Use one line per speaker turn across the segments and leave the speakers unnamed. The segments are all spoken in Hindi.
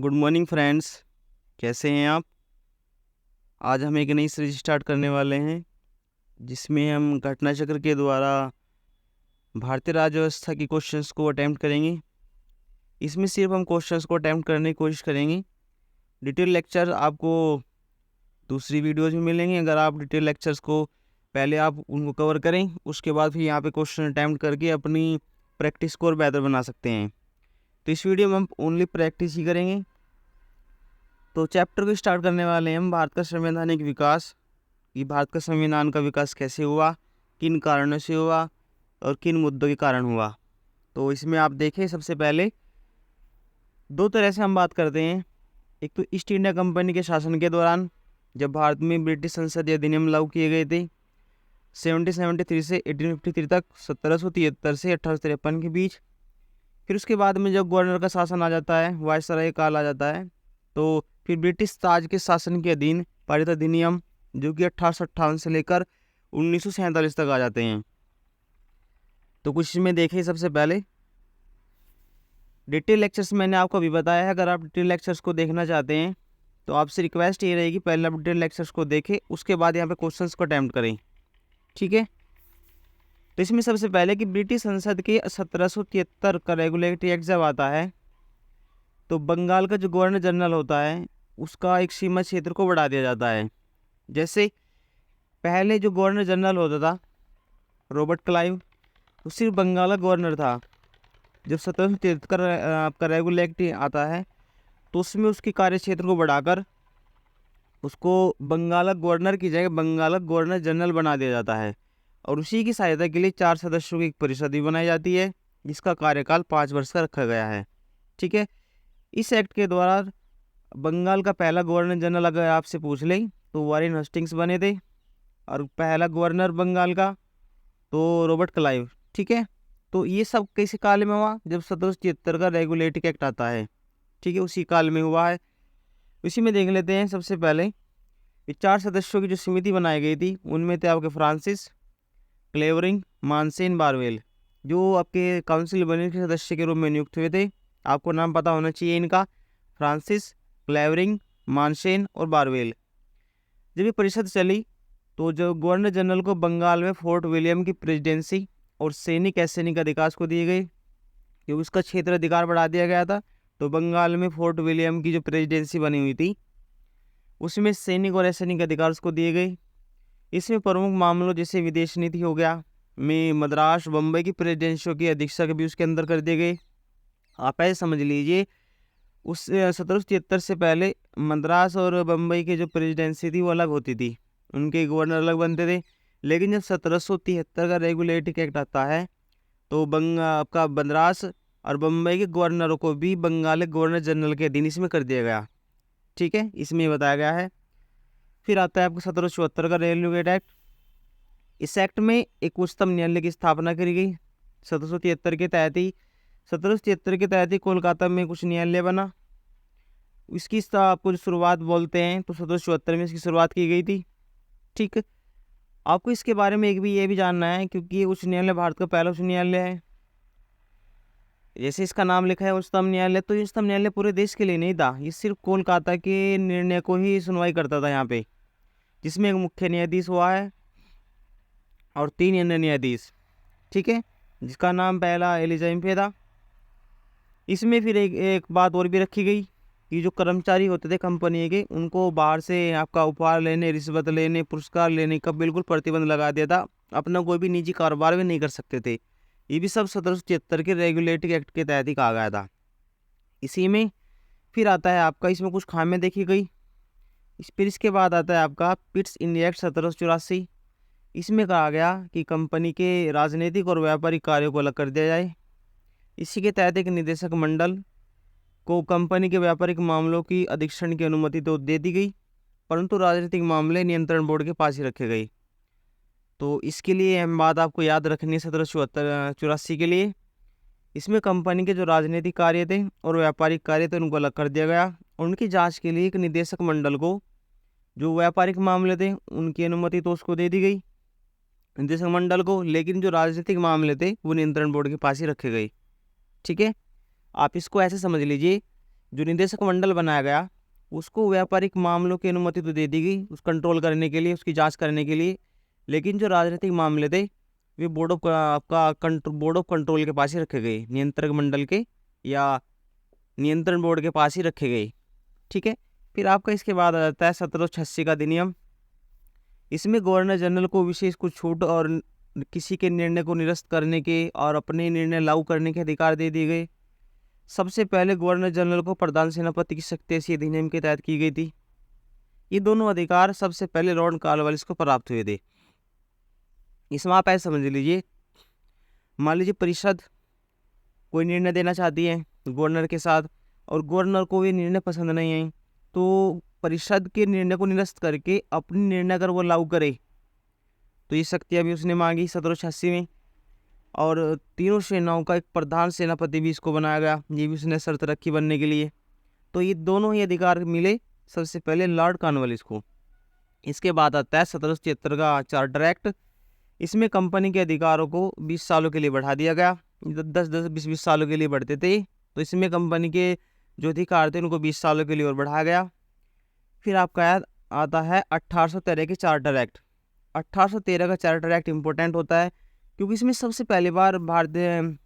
गुड मॉर्निंग फ्रेंड्स, कैसे हैं आप। आज हम एक नई सीरीज स्टार्ट करने वाले हैं जिसमें हम घटना चक्र के द्वारा भारतीय राज्य व्यवस्था की क्वेश्चंस को अटैम्प्ट करेंगे। इसमें सिर्फ हम क्वेश्चंस को अटैम्प्ट करने की कोशिश करेंगे। डिटेल लेक्चर आपको दूसरी वीडियोज़ में मिलेंगे। अगर आप डिटेल लेक्चर्स को पहले आप उनको कवर करें, उसके बाद फिर यहाँ पे क्वेश्चन अटैम्प्ट करके अपनी प्रैक्टिस को और बेहतर बना सकते हैं। तो इस वीडियो में हम ओनली प्रैक्टिस ही करेंगे। तो चैप्टर को स्टार्ट करने वाले हैं हम भारत का संवैधानिक विकास। कि भारत का संविधान का विकास कैसे हुआ, किन कारणों से हुआ और किन मुद्दों के कारण हुआ। तो इसमें आप देखें, सबसे पहले दो तरह से हम बात करते हैं। एक तो ईस्ट इंडिया कंपनी के शासन के दौरान, जब भारत में ब्रिटिश संसदीय अधिनियम लागू किए गए थे 1773 से 1853 तक, 1773 से 1853 के बीच। फिर उसके बाद में जब गवर्नर का शासन आ जाता है, वायसराय काल आ जाता है, तो फिर ब्रिटिश ताज के शासन के अधीन पारित अधिनियम जो कि 1858 से लेकर 1947 तक आ जाते हैं। तो कुछ इसमें देखें। सबसे पहले डिटेल लेक्चर्स मैंने आपको अभी बताया है। अगर आप डिटेल लेक्चर्स को देखना चाहते हैं तो आपसे रिक्वेस्ट ये रहेगी, पहले आप डिटेल लेक्चर्स को देखें, उसके बाद यहाँ पे क्वेश्चंस को अटैम्प्ट करें, ठीक है। तो इसमें सबसे पहले कि ब्रिटिश संसद के 1773 का रेगुलेटरी एक्ट जब आता है, तो बंगाल का जो गवर्नर जनरल होता है उसका एक सीमा क्षेत्र को बढ़ा दिया जाता है। जैसे पहले जो गवर्नर जनरल होता था रॉबर्ट क्लाइव, वो सिर्फ बंगाल का गवर्नर था। जब 1773 आपका रेगुलेटरी आता है तो उसमें उसके कार्य क्षेत्र को बढ़ाकर उसको बंगाल का गवर्नर की जगह बंगाल का गवर्नर जनरल बना दिया जाता है। और उसी की सहायता के लिए 4 सदस्यों की एक परिषद भी बनाई जाती है जिसका कार्यकाल 5 वर्ष का रखा गया है, ठीक है। इस एक्ट के द्वारा बंगाल का पहला गवर्नर जनरल अगर आपसे पूछ लें तो वारेन हेस्टिंग्स बने थे, और पहला गवर्नर बंगाल का तो रॉबर्ट क्लाइव, ठीक है। तो ये सब किस काल में हुआ, जब 1773 का रेगुलेटरी एक्ट आता है, ठीक है, उसी काल में हुआ है। इसी में देख लेते हैं। सबसे पहले ये 4 सदस्यों की जो समिति बनाई गई थी उनमें थे आपके फ्रांसिस, क्लेवरिंग, मानसेन, बारवेल, जो आपके काउंसिल बने के सदस्य के रूप में नियुक्त हुए थे। आपको नाम पता होना चाहिए इनका, फ्रांसिस, क्लेवरिंग, मानसेन और बारवेल। जब ये परिषद चली तो जो गवर्नर जनरल को बंगाल में फोर्ट विलियम की प्रेसिडेंसी और सैनिक असैनिक अधिकार को दिए गए, क्योंकि उसका क्षेत्र अधिकार बढ़ा दिया गया था। तो बंगाल में फोर्ट विलियम की जो प्रेसिडेंसी बनी हुई थी उसमें सैनिक और असैनिक अधिकार उसको दिए गए। इसमें प्रमुख मामलों जैसे विदेश नीति हो गया में मद्रास बम्बई की प्रेसिडेंसियों के अधीक्षक भी उसके अंदर कर दिए गए। आप ऐसे समझ लीजिए, उस 1773 से पहले मद्रास और बम्बई की जो प्रेसिडेंसी थी वो अलग होती थी, उनके गवर्नर अलग बनते थे। लेकिन जब 1773 का रेगुलेटरी एक्ट आता है तो आपका मद्रास और बम्बई के गवर्नरों को भी बंगाल के गवर्नर जनरल के अधीन इसमें कर दिया गया, ठीक है, इसमें बताया गया है। फिर आता है आपका 1774 का रेगुलेटरी एक्ट। इस एक्ट में एक उच्चतम न्यायालय की स्थापना करी गई 1773 के तहत ही। 1773 के तहत ही कोलकाता में कुछ न्यायालय बना। इसकी आपको जो शुरुआत बोलते हैं तो 1774 में इसकी शुरुआत की गई थी, ठीक। आपको इसके बारे में एक भी ये भी जानना है, क्योंकि ये उच्च न्यायालय भारत का पहला उच्च न्यायालय है। जैसे इसका नाम लिखा है उच्चतम न्यायालय, तो उच्चतम न्यायालय पूरे देश के लिए नहीं था, ये सिर्फ कोलकाता के निर्णय को ही सुनवाई करता था यहाँ पे, जिसमें एक मुख्य न्यायाधीश हुआ है और 3 अन्य न्यायाधीश, ठीक है, जिसका नाम पहला एलिजाइम्फे था। इसमें फिर एक बात और भी रखी गई कि जो कर्मचारी होते थे कंपनी के, उनको बाहर से आपका उपहार लेने, रिश्वत लेने, पुरस्कार लेने का बिल्कुल प्रतिबंध लगा दिया था। अपना कोई भी निजी कारोबार भी नहीं कर सकते थे। ये भी सब 1773 के रेगुलेटरी एक्ट के तहत ही कहा गया था। इसी में फिर आता है आपका, इसमें कुछ खामियां देखी गई। फिर इसके बाद आता है आपका पिट्स इंडिया एक्ट 1784। इसमें कहा गया कि कंपनी के राजनीतिक और व्यापारिक कार्यों को अलग कर दिया जाए। इसी के तहत एक निदेशक मंडल को कंपनी के व्यापारिक मामलों की अधीक्षण की अनुमति तो दे दी गई, परंतु राजनीतिक मामले नियंत्रण बोर्ड के पास ही रखे गए। तो इसके लिए अहम बात आपको याद रखनी है 1784 के लिए। इसमें कंपनी के जो राजनीतिक कार्य थे और व्यापारिक कार्य थे उनको अलग कर दिया गया। उनकी जांच के लिए एक निदेशक मंडल को, जो व्यापारिक मामले थे उनकी अनुमति तो उसको दे दी गई निदेशक मंडल को, लेकिन जो राजनीतिक मामले थे वो नियंत्रण बोर्ड के पास ही रखे गए, ठीक है। आप इसको ऐसे समझ लीजिए जो निदेशक मंडल बनाया गया उसको व्यापारिक मामलों की अनुमति तो दे दी गई उस कंट्रोल करने के लिए, उसकी जांच करने के लिए, लेकिन जो राजनीतिक मामले थे वे board of board of control के पास ही रखे गए, नियंत्रक मंडल के या नियंत्रण बोर्ड के पास ही रखे गए। ठीक है। फिर आपका इसके बाद आ जाता है 1786 का अधिनियम। इसमें गवर्नर जनरल को विशेष कुछ छूट और किसी के निर्णय को निरस्त करने के और अपने निर्णय लागू करने के अधिकार दे दिए गए। सबसे पहले गवर्नर जनरल को प्रधान सेनापति की शक्ति इसी अधिनियम के तहत की गई थी। ये दोनों अधिकार सबसे पहले लॉर्ड कॉर्नवालिस को प्राप्त हुए थे। इसमें आप ऐसा समझ लीजिए, मान लीजिए परिषद कोई निर्णय देना चाहती है गवर्नर के साथ और गवर्नर को ये निर्णय पसंद नहीं है, तो परिषद के निर्णय को निरस्त करके अपनी निर्णय अगर वो लागू करे तो ये शक्तियाँ भी उसने मांगी 1786 में। और तीनों सेनाओं का एक प्रधान सेनापति भी इसको बनाया गया, ये भी उसने शर्त रखी बनने के लिए। तो ये दोनों ही अधिकार मिले सबसे पहले लॉर्ड कॉर्नवालिस को। इसके बाद आता है 1773 का चार्टर एक्ट। इसमें कंपनी के अधिकारों को 20 सालों के लिए बढ़ा दिया गया। 10-10, 20-20 सालों के लिए बढ़ते थे, तो इसमें कंपनी के जो अधिकार थे उनको 20 सालों के लिए और बढ़ाया गया। फिर आपका याद आता है 1813 के चार्टर एक्ट। 1813 का चार्टर एक्ट इम्पोर्टेंट होता है क्योंकि इसमें सबसे पहली बार भारतीय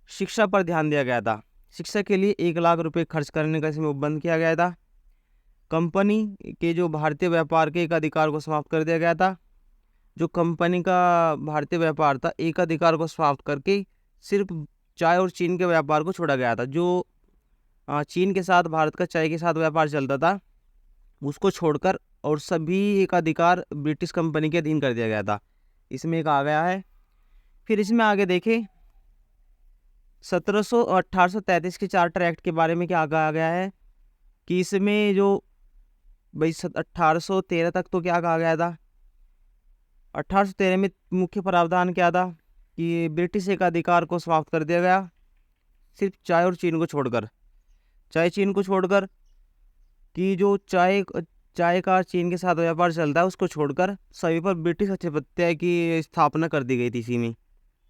शिक्षा पर ध्यान दिया गया था। शिक्षा के लिए 1 लाख रुपए खर्च करने का इसमें उपबंध किया गया था। कंपनी के जो भारतीय व्यापार के एक अधिकार को समाप्त कर दिया गया था। जो कंपनी का भारतीय व्यापार था, एक अधिकार को समाप्त करके सिर्फ चाय और चीन के व्यापार को छोड़ा गया था। जो चीन के साथ भारत का चाय के साथ व्यापार चलता था उसको छोड़कर और सभी एक अधिकार ब्रिटिश कंपनी के अधीन कर दिया गया था। इसमें एक आ गया है। फिर इसमें आगे देखें 1833 के चार्टर एक्ट के बारे में क्या कहा गया है कि इसमें जो भाई 1813 तक तो क्या कहा गया था, 1813 में मुख्य प्रावधान क्या था कि ब्रिटिश एक अधिकार को समाप्त कर दिया गया सिर्फ चाय और चीन को छोड़कर। चाय चीन को छोड़कर कि जो चाय का चीन के साथ व्यापार चलता है उसको छोड़कर सभी पर ब्रिटिश अधिपत्य की स्थापना कर दी गई थी इसी में।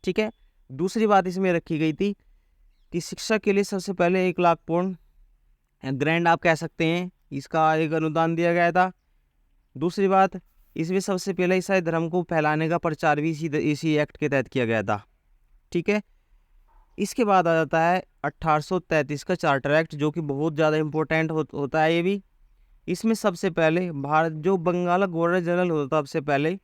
ठीक है। दूसरी बात इसमें रखी गई थी कि शिक्षा के लिए सबसे पहले 1 लाख पाउंड ग्रैंड आप कह सकते हैं, इसका एक अनुदान दिया गया था। दूसरी बात, इसमें सबसे पहले ईसाई धर्म को फैलाने का प्रचार भी इसी एक्ट के तहत किया गया था। ठीक है। इसके बाद आ जाता है 1833 का चार्टर एक्ट, जो कि बहुत ज़्यादा इम्पोर्टेंट होता है ये भी। इसमें सबसे पहले भारत जो बंगाल का गवर्नर जनरल होता था सबसे पहले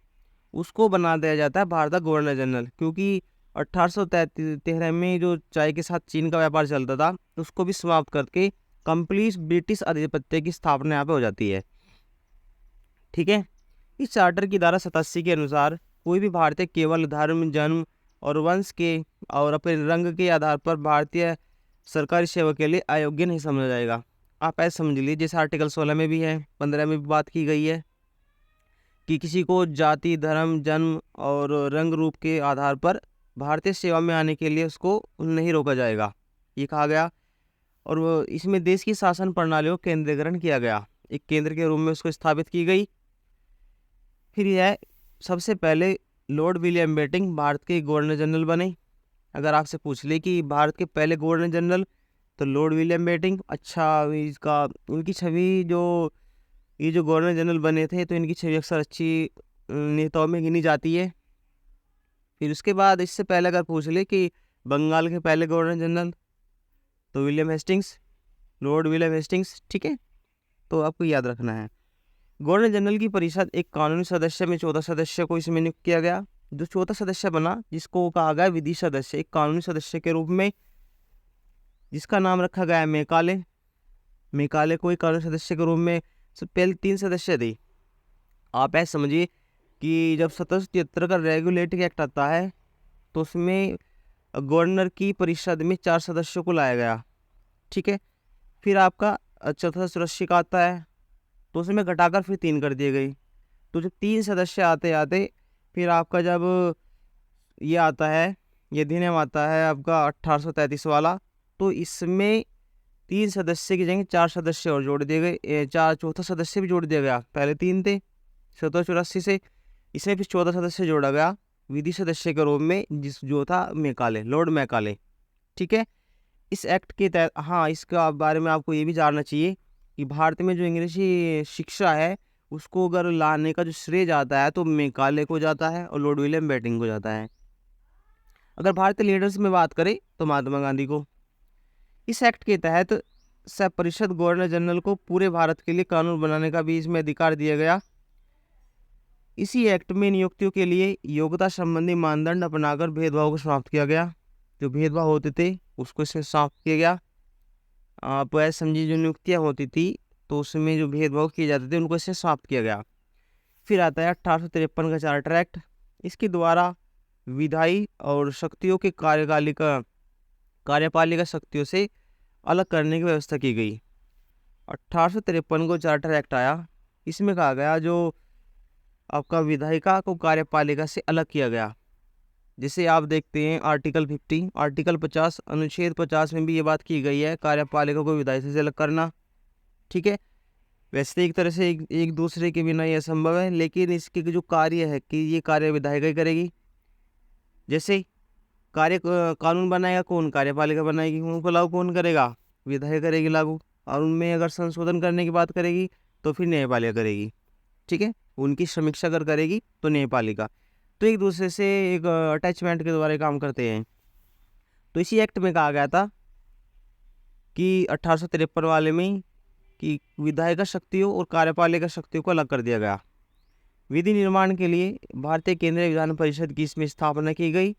उसको बना दिया जाता है भारत का गवर्नर जनरल, क्योंकि 1813 में जो चाय के साथ चीन का व्यापार चलता था उसको भी समाप्त करके कंप्लीट ब्रिटिश आधिपत्य की स्थापना यहाँ पे हो जाती है। ठीक है। इस चार्टर की धारा 87 के अनुसार कोई भी भारतीय केवल धर्म, जन्म और वंश के और अपने रंग के आधार पर भारतीय सरकारी सेवा के लिए अयोग्य नहीं समझा जाएगा। आप ऐसे समझ लीजिए, जैसे आर्टिकल 16 में भी है, 15 में भी बात की गई है कि किसी को जाति, धर्म, जन्म और रंग रूप के आधार पर भारतीय सेवा में आने के लिए उसको नहीं रोका जाएगा, ये कहा गया। और वो इसमें देश की शासन प्रणालियों का केंद्रीकरण किया गया, एक केंद्र के रूप में उसको स्थापित की गई। फिर यह सबसे पहले लॉर्ड विलियम बेंटिंक भारत के गवर्नर जनरल बने। अगर आपसे पूछ ले कि भारत के पहले गवर्नर जनरल, तो लॉर्ड विलियम बेंटिंक। अच्छा, इसका इनकी छवि जो ये जो गवर्नर जनरल बने थे तो इनकी छवि अक्सर अच्छी नेताओं में गिनी जाती है। फिर उसके बाद इससे पहले अगर पूछ ले कि बंगाल के पहले गवर्नर जनरल, तो William Hastings, Lord William Hastings. ठीक है, तो आपको याद रखना है। गवर्नर जनरल की परिषद एक कानूनी सदस्य में 14 सदस्य को इसमें नियुक्त किया गया। जो 14 सदस्य बना जिसको कहा गया विधि सदस्य, एक कानूनी सदस्य के रूप में, जिसका नाम रखा गया है मेकाले। मेकाले को एक कानूनी सदस्य के रूप में पहले 3 सदस्य थे। आप ऐसे समझिए कि जब 1773 का रेगुलेटिंग एक्ट आता है तो उसमें गवर्नर की परिषद में 4 सदस्यों को लाया गया। ठीक है। फिर आपका चौथा सदस्य का आता है तो उसमें घटाकर फिर 3 कर दिए गए। तो जब 3 सदस्य आते आते फिर आपका जब ये आता है, ये अधिनियम आता है आपका 1833 वाला, तो इसमें 3 सदस्य की जगह 4 सदस्य और जोड़ दिए गए। चौथा सदस्य भी जोड़ दिया गया, पहले 3 थे 1784 से, इसमें फिर 14 सदस्य जोड़ा गया विधि सदस्य के रूप में, जो था मेकाले, लॉर्ड मेकाले। ठीक है। इस एक्ट के तहत, हाँ, इसका बारे में आपको ये भी जानना चाहिए कि भारत में जो अंग्रेजी शिक्षा है उसको अगर लाने का जो श्रेय जाता है तो मेकाले को जाता है और लॉर्ड विलियम बेंटिंक को जाता है। अगर भारतीय लीडर्स में बात करें तो महात्मा गांधी को। इस एक्ट के तहत सब परिषद गवर्नर जनरल को पूरे भारत के लिए कानून बनाने का भी इसमें अधिकार दिया गया। इसी एक्ट में नियुक्तियों के लिए योग्यता संबंधी मानदंड अपनाकर भेदभाव को समाप्त किया गया। जो भेदभाव होते थे उसको इसमें समाप्त किया गया। आप ऐसे समझिए, जो नियुक्तियाँ होती थी तो उसमें जो भेदभाव किए जाते थे उनको इससे समाप्त किया गया। फिर आता है 1853 का चार्टर एक्ट। इसके द्वारा विधायी और शक्तियों के कार्यपालिका शक्तियों से अलग करने की व्यवस्था की गई। 1853 को चार्टर एक्ट आया। इसमें कहा गया जो आपका विधायिका को कार्यपालिका से अलग किया गया। जिसे आप देखते हैं आर्टिकल 50, आर्टिकल 50, अनुच्छेद 50 में भी ये बात की गई है, कार्यपालिका को विधायिका से अलग करना। ठीक है, वैसे एक तरह से एक दूसरे के बिना ये असंभव है, लेकिन इसके जो कार्य है कि ये कार्य विधायिका ही करेगी। जैसे कानून बनाएगा कौन? कार्यपालिका बनाएगी। उनको लागू कौन करेगा? विधायिका करेगी लागू। और उनमें अगर संशोधन करने की बात करेगी तो फिर न्यायपालिका करेगी। ठीक है, उनकी समीक्षा अगर करेगी तो न्यायपालिका। तो एक दूसरे से एक अटैचमेंट के द्वारा काम करते हैं। तो इसी एक्ट में कहा गया था कि 1853 वाले में कि विधायिका शक्तियों और कार्यपालिका शक्तियों को अलग कर दिया गया। विधि निर्माण के लिए भारतीय केंद्रीय विधान परिषद की इसमें स्थापना की गई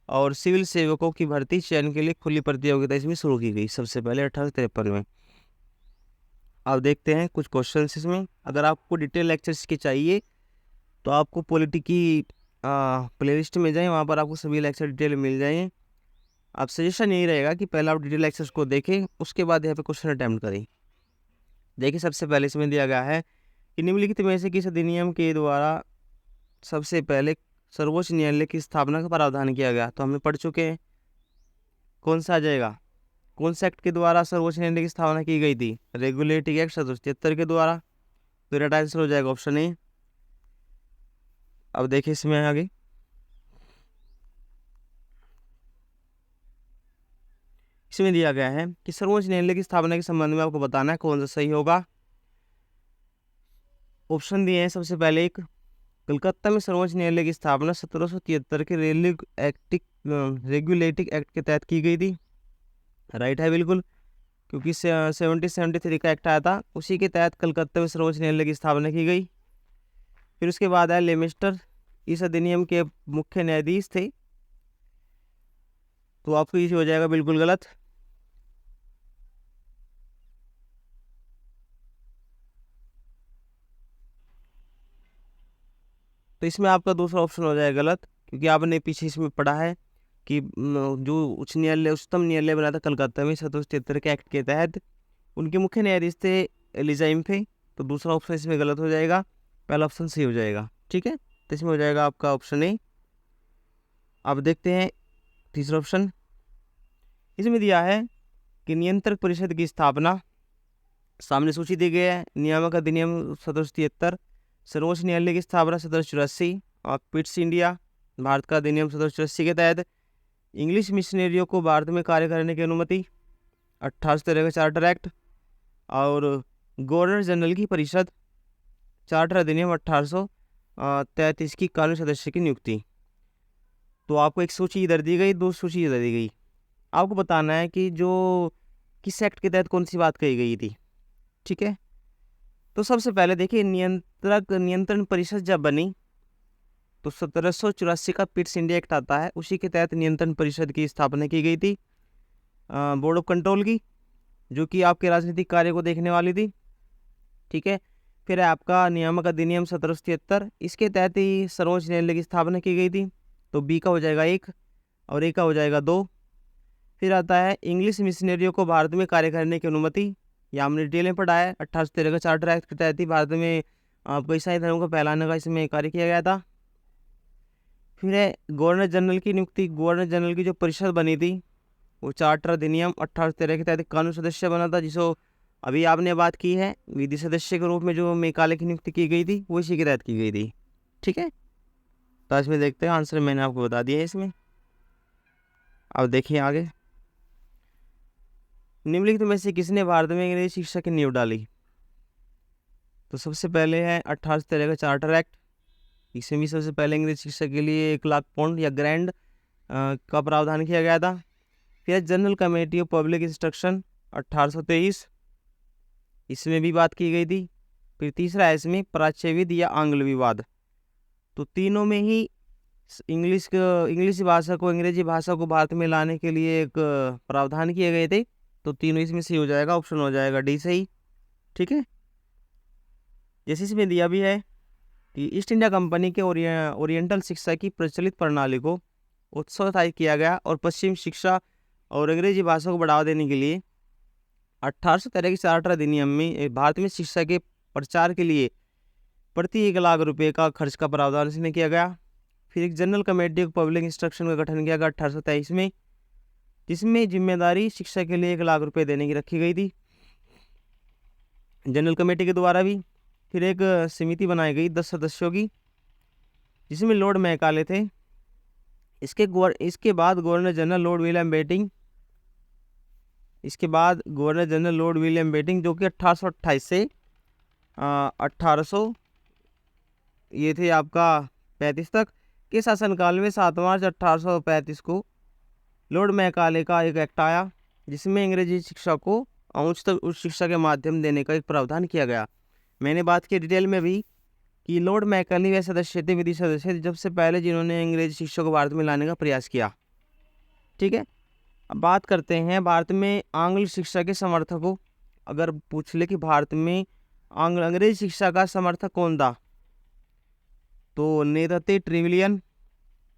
और सिविल सेवकों की भर्ती चयन के लिए खुली प्रतियोगिता इसमें शुरू की गई सबसे पहले 1853 में। अब देखते हैं कुछ क्वेश्चंस इसमें। अगर आपको डिटेल लेक्चर्स के चाहिए तो आपको पॉलिटी की प्लेलिस्ट में जाएं, वहाँ पर आपको सभी लेक्चर डिटेल मिल जाएंगे। आप सजेशन यही रहेगा कि पहले आप डिटेल लेक्चर्स को देखें, उसके बाद यहाँ पे क्वेश्चन अटैम्प्ट करें। देखिए, सबसे पहले इसमें दिया गया है कि निम्नलिखित में से किस अधिनियम के द्वारा सबसे पहले सर्वोच्च न्यायालय की स्थापना का प्रावधान किया गया? तो हमने पढ़ चुके हैं। कौन सा आ जाएगा? कौन से एक्ट के द्वारा सर्वोच्च न्यायालय की स्थापना की गई थी? रेगुलेटिंग एक्ट 1773 के द्वारा। तो राइट आंसर हो जाएगा ऑप्शन ए। अब देखिए इसमें आगे, इसमें दिया गया है कि सर्वोच्च न्यायालय की स्थापना के संबंध में आपको बताना है कौन सा सही होगा। ऑप्शन दिए हैं। सबसे पहले एक, कलकत्ता में सर्वोच्च न्यायालय की स्थापना 1773 के रेगुलेटिंग एक्ट के तहत की गई थी। राइट है बिल्कुल, क्योंकि 1773 का एक्ट आया था, उसी के तहत कलकत्ता में सर्वोच्च न्यायालय की स्थापना की गई। फिर उसके बाद आया लेमिस्टर, इस अधिनियम के मुख्य न्यायाधीश थे। तो आपको ये हो जाएगा बिल्कुल गलत। तो इसमें आपका दूसरा ऑप्शन हो जाएगा गलत, क्योंकि आपने पीछे इसमें पढ़ा है कि जो उच्चतम न्यायालय बना था कलकत्ता में 1773 के एक्ट के तहत, उनके मुख्य न्यायाधीश थे एलिजाइम थे। तो दूसरा ऑप्शन इसमें गलत हो जाएगा, पहला ऑप्शन सही हो जाएगा। ठीक है, तो इसमें हो जाएगा आपका ऑप्शन ए। अब देखते हैं तीसरा ऑप्शन। इसमें दिया है कि नियंत्रक परिषद की स्थापना, सामने सूची दी गई है। नियामक अधिनियम 1773, सर्वोच्च न्यायालय की स्थापना 1784 और पिट्स इंडिया भारत का अधिनियम 1784 के तहत इंग्लिश मिशनरियों को भारत में कार्य करने की अनुमति 1813 का चार्टर एक्ट और गवर्नर जनरल की परिषद चार्टर अधिनियम 1833 की कानूनी सदस्य की नियुक्ति। तो आपको एक सूची इधर दी गई, दो सूची इधर दी गई। आपको बताना है कि जो किस एक्ट के तहत कौन सी बात कही गई थी। ठीक है, तो सबसे पहले देखिए, नियंत्रण परिषद जब बनी तो 1784 का पिट्स इंडिया एक्ट आता है, उसी के तहत नियंत्रण परिषद की स्थापना की गई थी बोर्ड ऑफ कंट्रोल की, जो कि आपके राजनीतिक कार्य को देखने वाली थी। ठीक है, फिर है आपका नियामक अधिनियम 1773, इसके तहत ही सर्वोच्च न्यायालय की स्थापना की गई थी। तो बी का हो जाएगा 1 और ए का हो जाएगा 2। फिर आता है इंग्लिश मिशनरियों को भारत में कार्य करने की अनुमति, यह हमने डिटेल में पढ़ा है। 1813 का चार्टर एक्ट के तहत ही भारत में आपको ईसाई धर्म को फैलाने का इसमें कार्य किया गया था। फिर है गवर्नर जनरल की नियुक्ति, गवर्नर जनरल की जो परिषद बनी थी वो चार्टर अधिनियम 1813 के तहत कानूनी सदस्य बना था, जिसको अभी आपने बात की है विधि सदस्य के रूप में जो मेकाले की नियुक्ति की गई थी, वो इसी के तहत की गई थी। ठीक है, तो इसमें देखते हैं आंसर मैंने आपको बता दिया है इसमें। अब देखिए आगे, निम्नलिखित में से किसने भारत में अंग्रेजी शिक्षा की नींव डाली? तो सबसे पहले है 1813 का चार्टर एक्ट। इसमें भी सबसे पहले अंग्रेजी शिक्षा के लिए 1,00,000 पाउंड या ग्रैंड का प्रावधान किया गया था। फिर general committee of public instruction 1823, इसमें भी बात की गई थी। फिर तीसरा है इसमें प्राच्यविद या आंग्ल विवाद। तो तीनों में ही इंग्लिश भाषा को अंग्रेजी भाषा को भारत में लाने के लिए एक प्रावधान किए गए थे। तो तीनों इसमें सही हो जाएगा, ऑप्शन हो जाएगा डी सही। ठीक है, जैसे इसमें दिया भी है कि ईस्ट इंडिया कंपनी के ओरिएंटल शिक्षा की प्रचलित प्रणाली को उत्साहित किया गया और पश्चिम शिक्षा और अंग्रेजी भाषा को बढ़ावा देने के लिए 1813 के चार्टर अधिनियम में भारत में शिक्षा के प्रचार के लिए प्रति 1,00,000 रुपये का खर्च का प्रावधान इसमें किया गया। फिर एक general committee of public instruction का गठन किया गया 1823 में, जिसमें जिम्मेदारी शिक्षा के लिए 1,00,000 रुपये देने की रखी गई थी जनरल कमेटी के द्वारा भी। फिर एक समिति बनाई गई 10 सदस्यों की, जिसमें लॉर्ड मैकाले थे। इसके बाद Governor General Lord William Bentinck जो कि 1828 से 1800 ये थे आपका 35 तक के शासनकाल में 7 मार्च 1835 को लॉर्ड मैकाले का एक एक्ट आया, जिसमें अंग्रेजी शिक्षा को उच्चतर उच्च शिक्षा के माध्यम देने का एक प्रावधान किया गया। मैंने बात की डिटेल में भी कि लॉर्ड मैकाले वे सदस्य थे, विधि सदस्य थे, जब से पहले जिन्होंने अंग्रेजी शिक्षा को भारत में लाने का प्रयास किया। ठीक है, अब बात करते हैं भारत में आंग्ल शिक्षा के समर्थकों। अगर पूछ ले कि भारत में अंग्रेजी शिक्षा का समर्थक कौन था, तो नेता थे ट्रेविलियन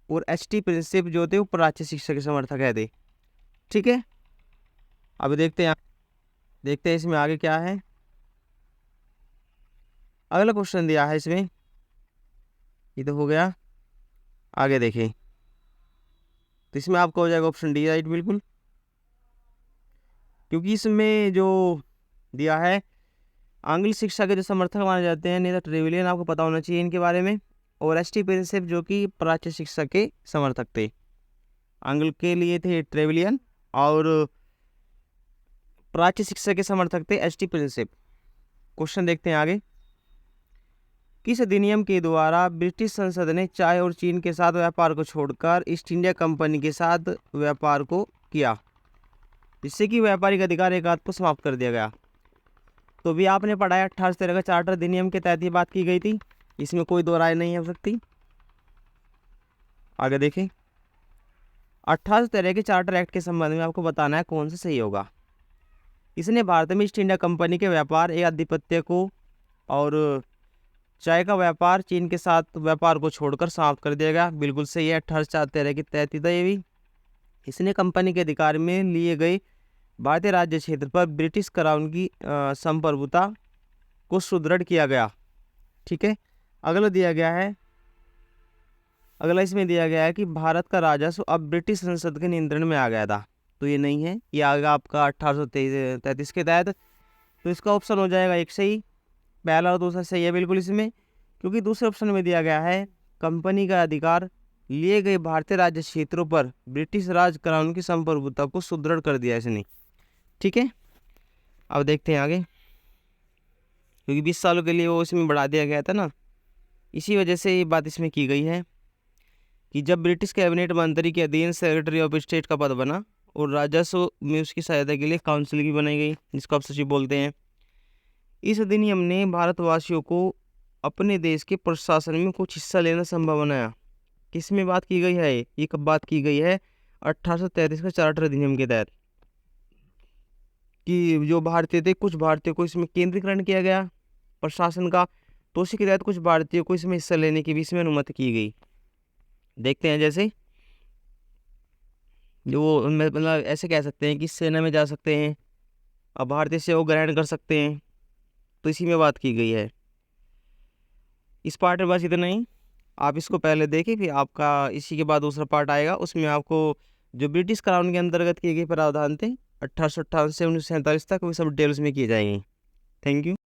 और एच.टी. प्रिंसिप जो थे वो प्राच्य शिक्षा के समर्थक है थे। ठीक है, अब देखते हैं इसमें आगे क्या है। अगला क्वेश्चन दिया है इसमें, ये तो हो गया। आगे देखें तो इसमें आपका हो जाएगा ऑप्शन डी राइट बिल्कुल, क्योंकि इसमें जो दिया है आंग्ल शिक्षा के जो समर्थक माने जाते हैं नेता ट्रेविलियन, आपको पता होना चाहिए इनके बारे में, और एच.टी. प्रिंसिप जो कि प्राच्य शिक्षा के समर्थक थे। आंग्ल के लिए थे ट्रेविलियन और प्राच्य शिक्षा के समर्थक थे एच.टी. प्रिंसिप। क्वेश्चन देखते हैं आगे। किस अधिनियम के द्वारा ब्रिटिश संसद ने चाय और चीन के साथ व्यापार को छोड़कर ईस्ट इंडिया कंपनी के साथ व्यापार को किया, जिससे कि व्यापारिक अधिकार एकात्म को समाप्त कर दिया गया? तो भी आपने पढ़ा है 1813 का चार्टर अधिनियम के तहत ये बात की गई थी, इसमें कोई दो राय नहीं हो सकती। आगे देखें, 1813 के चार्टर एक्ट के संबंध में आपको बताना है कौन सा सही होगा। इसने भारत में ईस्ट इंडिया कंपनी के व्यापार एक आधिपत्य को और चाय का व्यापार चीन के साथ व्यापार को छोड़कर समाप्त कर दिया गया। बिल्कुल सही है, 1813 के तहत ही था ये भी। इसने कंपनी के अधिकार में लिए गए भारतीय राज्य क्षेत्र पर ब्रिटिश क्राउन की संप्रभुता को सुदृढ़ किया गया। ठीक है, अगला इसमें दिया गया है कि भारत का राजस्व अब ब्रिटिश संसद के नियंत्रण में आ गया था। तो ये नहीं है, ये आ गया आपका 1833 के तहत। तो इसका ऑप्शन हो जाएगा एक सही, पहला और दूसरा सही है बिल्कुल इसमें, क्योंकि दूसरे ऑप्शन में दिया गया है कंपनी का अधिकार लिए गए भारतीय राज्य क्षेत्रों पर ब्रिटिश राज क्राउन की संप्रभुता को सुदृढ़ कर दिया इसने। ठीक है, अब देखते हैं आगे, क्योंकि 20 सालों के लिए वो इसमें बढ़ा दिया गया था ना, इसी वजह से ये बात इसमें की गई है कि जब ब्रिटिश कैबिनेट मंत्री के अधीन सेक्रेटरी ऑफ स्टेट का पद बना और राजस्व में उसकी सहायता के लिए काउंसिल भी बनाई गई, जिसको आप सचिव बोलते हैं। इस अधिनियम ने भारतवासियों को अपने देश के प्रशासन में कुछ हिस्सा लेना संभव बनाया। किसमें बात की गई है, ये कब बात की गई है? 1833 का चार्टर अधिनियम के तहत, कि जो भारतीय थे कुछ भारतीयों को इसमें केंद्रीकरण किया गया प्रशासन का, तो उसी के तहत कुछ भारतीयों को इसमें हिस्सा लेने की भी इसमें अनुमति की गई। देखते हैं, जैसे जो मतलब ऐसे कह सकते हैं कि सेना में जा सकते हैं, अब भारतीय सेवा ग्रहण कर सकते हैं, तो इसी में बात की गई है। इस पार्ट में बस इतना ही, आप इसको पहले देखें, फिर आपका इसी के बाद दूसरा पार्ट आएगा, उसमें आपको जो ब्रिटिश क्राउन के अंतर्गत किए गए प्रावधान थे 1858 से 1947 तक, वो सब डिटेल्स में किए जाएंगे। Thank you.